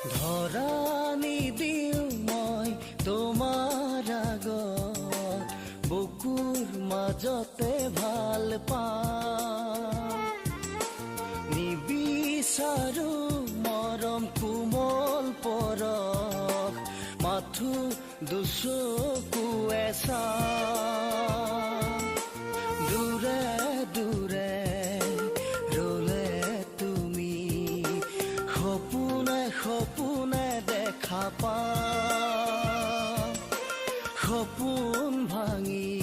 ধৰা নিদিওঁ মই তোমাৰ আগত, বুকুৰ মাজতে ভাল পাওঁ। নিবিচাৰো মৰম কোমল পৰশ, মাথো দুচকুৱে চাওঁ। দূৰে দূৰে ৰলে তুমি, সপোনে সপোনে দেখা পাওঁ। সপোন ভাঙি